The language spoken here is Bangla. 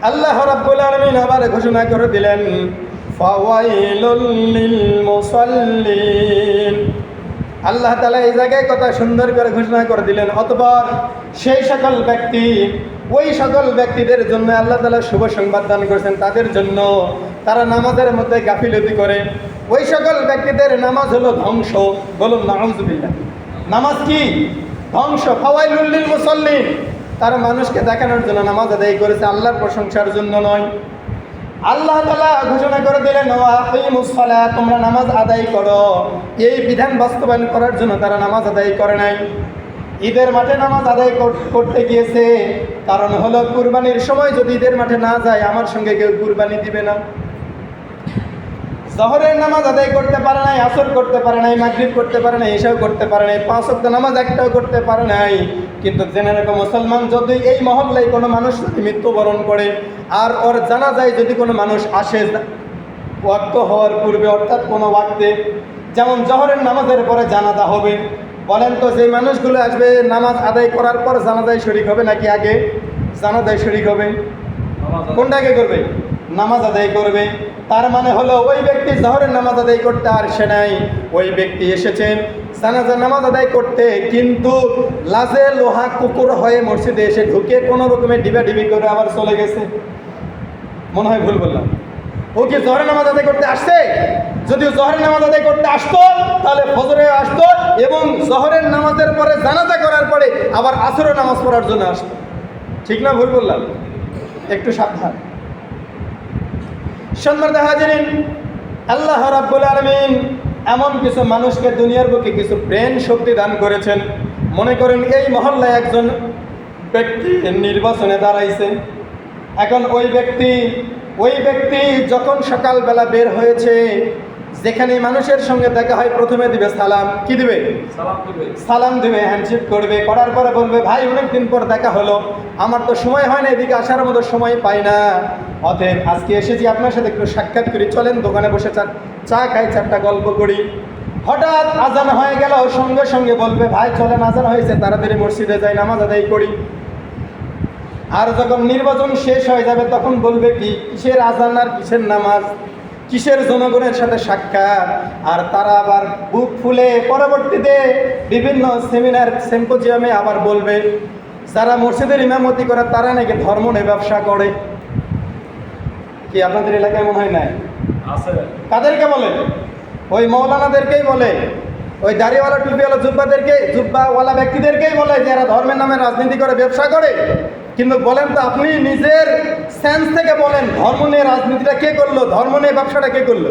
আল্লাহ রাব্বুল আলামিন আবার ঘোষণা করে দিলেন, ফাওয়াইলুল লিল মুসাল্লিন। আল্লাহ তাআলা এই জায়গায় কথা সুন্দর করে ঘোষণা করে দিলেন, অতঃপর সেই সকল ব্যক্তি, ওই সকল ব্যক্তিদের জন্য আল্লাহ তাআলা শুভ সংবাদ দান করেছেন, তাদের জন্য তারা নামাজের মধ্যে গাফিলতি করে। ওই সকল ব্যক্তিদের নামাজ হলো ধ্বংস। বলুন নাউযুবিল্লাহ। নামাজ কি? ধ্বংস। ফাওয়াইলুল লিল মুসাল্লিন। তারা মানুষকে দেখানোর জন্য নামাজ আদায় করেছে, আল্লাহর প্রশংসার জন্য নয়। আল্লাহ তাআলা ঘোষণা করে দিলেন, আকিমুস সালাত, তোমরা নামাজ আদায় করো। এই বিধান বাস্তবায়ন করার জন্য তারা নামাজ আদায় করে নাই। ঈদের মাঠে নামাজ আদায় করতে গিয়েছে, কারণ হলো কুরবানির সময় যদি ঈদের মাঠে না যায়, আমার সঙ্গে কেউ কুরবানি দিবে না। জহরের নামাজ আদায় করতে পারে নাই, আসর করতে পারে নাই, মাগরিব করতে পারে নাই, এশাও করতে পারে নাই, 5 ওয়াক্ত নামাজ একটাও করতে পারে নাই। কিন্তু জেনে রাখো মুসলমান, যদি এই মহল্লায় কোনো মানুষ যদি মৃত্যুবরণ করে আর ওর জানাজায় যদি কোনো মানুষ আসে ওয়াক্ত হওয়ার পূর্বে, অর্থাৎ কোনো ওয়াক্তে, যেমন জহরের নামাজের পরে জানাজা হবে, বলেন তো যে মানুষগুলো আসবে নামাজ আদায় করার পর জানাজায় শরীক হবে নাকি আগে জানাজায় শরীক হবে? কোনটা আগে করবে? নামাজ আদায় করবে। তার মানে হলো ওই ব্যক্তি জহরের নামাজ আদায় করতে আর সে নাই, ওই ব্যক্তি এসেছেন জানাজার নামাজ আদায় করতে, কিন্তু লাজে লোহা কুকুর হয়ে মসজিদে এসে ঢুকে কোনো রকমের ডিবাডিবি করে আবার চলে গেছে। মনে হয় ভুল বললাম। ও কি জহরের নামাজ আদায় করতে আসছে? যদি জহরের নামাজ আদায় করতে আসতো তাহলে ফজরে আসতো এবং জহরের নামাজের পরে জানাজা করার পরে আবার আসরের নামাজ পড়ার জন্য আসতো। ঠিক না ভুল বললাম? একটু সাবধান। সম্মানিত হাজিরিন, আল্লাহ রাব্বুল আলামিন এমন কিছু মানুষকে দুনিয়ার বুকে কিছু ব্রেন শক্তি দান করেছেন। মনে করেন এই মহল্লায় একজন ব্যক্তি নির্বাচনে দাঁড়াইছে। এখন ওই ব্যক্তি যখন সকালবেলা বের হয়েছে, যেখানে মানুষের সঙ্গে দেখা হয় প্রথমে দিবে সালাম। কি দিবে? সালাম দিবে, হ্যান্ডশেক করবে, করার পরে বলবে, ভাই অনেকদিন পর দেখা হলো, আমার তো সময় হয় না, এদিকে আসার মতো সময় পাই না, অতএব আজকে এসেছি আপনার সাথে একটু সাক্ষাৎ করি, চলেন দোকানে বসে চা খাই, 4টা গল্প করি। হঠাৎ আজান হয়ে গেল, সঙ্গে সঙ্গে বলবে, ভাই চলেন আজান হয়েছে, তাড়াতাড়ি মসজিদে যাই, নামাজ আদায় করি। আর যখন নির্বাচন শেষ হয়ে যাবে তখন বলবে কি, কিসের আজান আর কিসের নামাজ, কিসের জনগণের সাথে সাক্ষাৎ। আর তারা আবার বুক ফুলে পরবর্তীতে বিভিন্ন সেমিনার সিম্পোজিয়ামে আবার বলবে, যারা মসজিদের ইমামতি করে তারা নাকি ধর্ম নিয়ে ব্যবসা করে। কি আপনাদের এলাকায় মনে হয় নাই? কাদেরকে বলে? ওই মৌলানাদেরকেই বলে, ওই দাড়িওয়ালা টুপিওয়ালা জুব্বাওয়ালা ব্যক্তিদেরকেই বলে যারা ধর্মের নামে রাজনীতি করে, ব্যবসা করে। কিন্তু বলেন তো আপনি নিজের সেন্স থেকে বলেন, ধর্ম নিয়ে রাজনীতিটা কে করলো? ধর্ম নিয়ে ব্যবসাটা কে করলো?